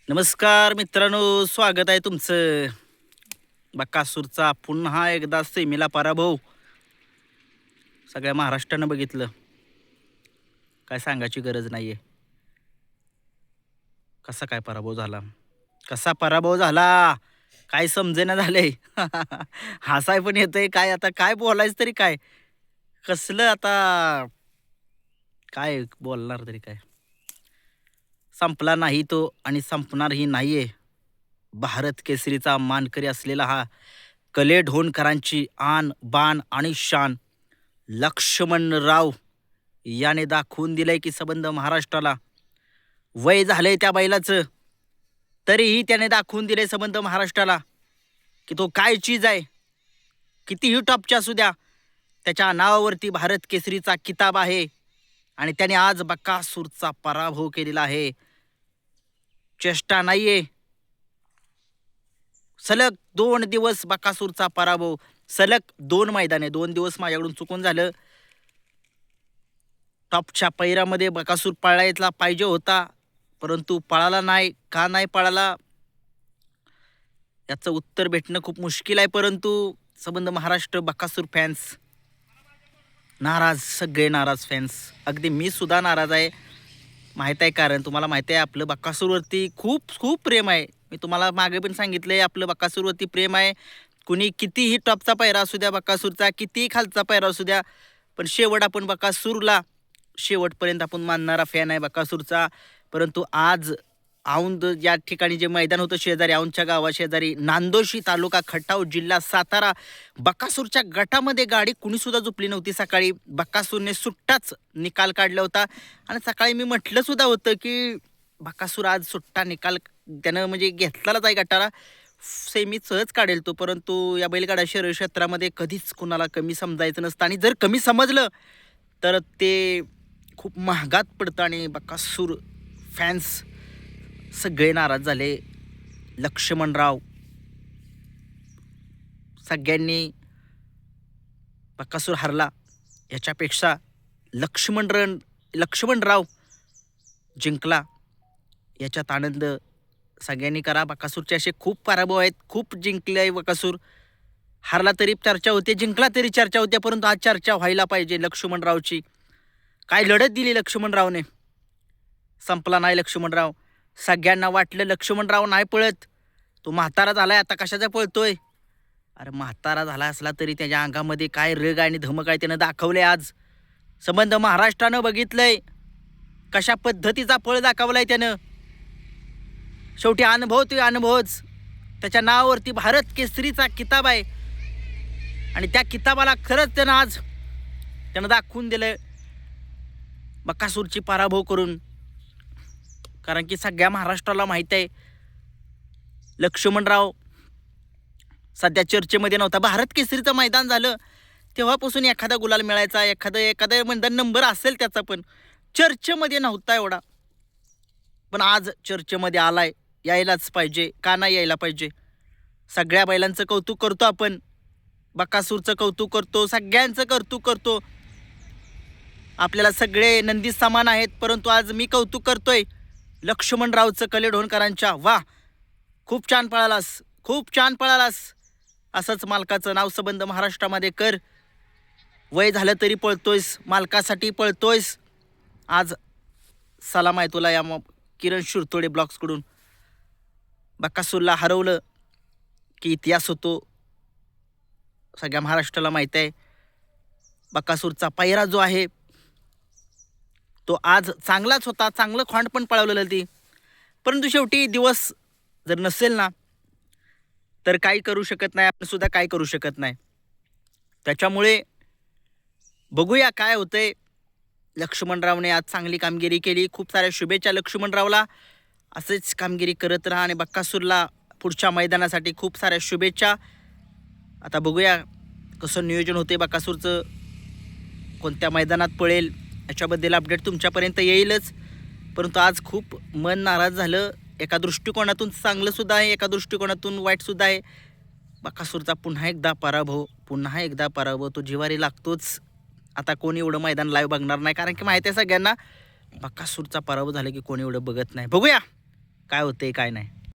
नमस्कार मित्रांनो, स्वागत आहे तुमचं. बकासूरचा पुन्हा एकदा सेमीला पराभव सगळ्या महाराष्ट्रानं बघितलं. काय सांगायची गरज नाहीये. कसा काय पराभव झाला, कसा पराभव झाला काय समजेना झालंय. हसाय पण येतंय, काय आता काय बोलायचं तरी काय, कसलं आता काय बोलणार तरी काय. संपला नाही तो आणि संपणारही नाहीये. भारत केसरीचा मानकरी असलेला हा कले ढोणकरांची आन बान आणि शान लक्ष्मणराव याने दाखवून दिलंय की संबंध महाराष्ट्राला. वय झालंय त्या बैलाचं, तरीही त्याने दाखवून दिले संबंध महाराष्ट्राला की तो काय चीज आहे. कितीही टॉपच्या असू द्या, त्याच्या नावावरती भारत केसरीचा किताब आहे आणि त्याने आज बकासूरचा पराभव केलेला आहे. चेष्टा नाहीये. सलग 2 दिवस बकासूरचा पराभव, सलग 2 मैदाने. 2 दिवस माझ्याकडून चुकून झालं. टॉपच्या पैरामध्ये बकासूर पळायला पाहिजे होता, परंतु पळाला नाही. का नाही पळाला याचं उत्तर भेटणं खूप मुश्किल आहे. परंतु संबंध महाराष्ट्र बकासूर फॅन्स नाराज, सगळे नाराज फॅन्स. अगदी मी सुद्धा नाराज आहे. माहीत आहे कारण, तुम्हाला माहिती आहे आपलं बकासूरवरती खूप खूप प्रेम आहे. मी तुम्हाला मागे पण सांगितलंय आपलं बकासूरवरती प्रेम आहे. कुणी कितीही टॉपचा पैरा असू द्या बकासूरचा, कितीही खालचा पैरा असू द्या, पण शेवट आपण बकासूरला शेवटपर्यंत आपण मानणारा फॅन आहे बकासूरचा. परंतु आज औंध या ठिकाणी जे मैदान होतं शेजारी, औंधच्या गावाशेजारी, नांदोशी तालुका खटाव जिल्हा सातारा, बकासूरच्या गटामध्ये गाडी कुणीसुद्धा झोपली नव्हती. सकाळी बकासूरने सुट्टाच निकाल काढला होता आणि सकाळी मी म्हटलं सुद्धा होतं की बकासूर आज सुट्टा निकाल त्यानं म्हणजे घेतलाच आहे गटाला, सेमी सहज काढेल तो. परंतु या बैलगाडा शरीर क्षेत्रामध्ये कधीच कुणाला कमी समजायचं नसतं आणि जर कमी समजलं तर ते खूप महागात पडतं आणि बकासूर फॅन्स सगळे नाराज झाले. लक्ष्मणराव सगळ्यांनी बकासूर हरला याच्यापेक्षा लक्ष्मणराव जिंकला याच्यात आनंद सगळ्यांनी करा. बकासूरचे असे खूप पराभव आहेत, खूप जिंकले आहे बकासूर. हारला तरी चर्चा होते, जिंकला तरी चर्चा होते, परंतु आज चर्चा व्हायला पाहिजे लक्ष्मणरावची. काय लढत दिली लक्ष्मणरावने. संपला नाही लक्ष्मणराव. सगळ्यांना वाटलं लक्ष्मणराव नाही पळत, तो म्हातारा झालाय आता कशाचा पळतोय. अरे म्हातारा झाला असला तरी त्याच्या अंगामध्ये काय रग आणि धमक आहे त्यानं दाखवले. आज संबंध महाराष्ट्रानं बघितलंय कशा पद्धतीचा पळ दाखवलाय त्यानं. शेवटी अनुभव ते अनुभवच. त्याच्या नावावरती भारत केसरीचा किताब आहे आणि त्या किताबाला खरंच त्यानं दाखवून दिलं बकासूरची पराभव करून. कारण की सगळ्या महाराष्ट्राला माहीत आहे लक्ष्मणराव सध्या चर्चेमध्ये नव्हता. भारत केसरीचं मैदान झालं तेव्हापासून एखादा गुलाल मिळायचा, एखादा मैदान नंबर असेल त्याचा, पण चर्चेमध्ये नव्हता एवढा. पण आज चर्चेमध्ये आलाय. यायलाच पाहिजे, का नाही यायला पाहिजे. सगळ्या बैलांचं कौतुक करतो आपण, बकासूरचं कौतुक करतो, सगळ्यांचं कौतुक करतो. आपल्याला सगळे नंदी समान आहेत, परंतु आज मी कौतुक करतोय लक्ष्मणरावचं, कले ढोणकरांच्या. वा, खूप छान पळालास, खूप छान पळालास. असंच मालकाचं नाव संबंध महाराष्ट्रामध्ये कर. वय झालं तरी पळतोयस, मालकासाठी पळतोयस. आज सलाम आहे तुला या किरण शिरतोडे ब्लॉग्सकडून. बकासूरला हरवलं की इतिहास होतो, सगळ्या महाराष्ट्राला माहीत आहे. बकासूरचा पैरा जो आहे तो आज चांगलाच होता, चांगलं खोंड पण पळवलेलं ती. परंतु शेवटी दिवस जर नसेल ना तर काही करू शकत नाही, आपण सुद्धा काय करू शकत नाही. त्याच्यामुळे बघूया काय होतंय. लक्ष्मणरावने आज चांगली कामगिरी केली. खूप साऱ्या शुभेच्छा लक्ष्मणरावला. असेच कामगिरी करत राहा आणि बकासूरला पुढच्या मैदानासाठी खूप साऱ्या शुभेच्छा. आता बघूया कसं नियोजन होते बकासूरचं, कोणत्या मैदानात पळेल याच्याबद्दल अपडेट तुमच्यापर्यंत येईलच. परंतु आज खूप मन नाराज झालं. एका दृष्टिकोनातून चांगलंसुद्धा आहे, एका दृष्टिकोनातून वाईटसुद्धा आहे. बकासूरचा पुन्हा एकदा पराभव तो जिवारी लागतोच. आता कोणी एवढं मैदान लाईव्ह बघणार नाही, कारण की माहिती आहे सगळ्यांना बकासूरचा पराभव झाला की कोणी एवढं बघत नाही. बघूया काय होतंय काय नाही.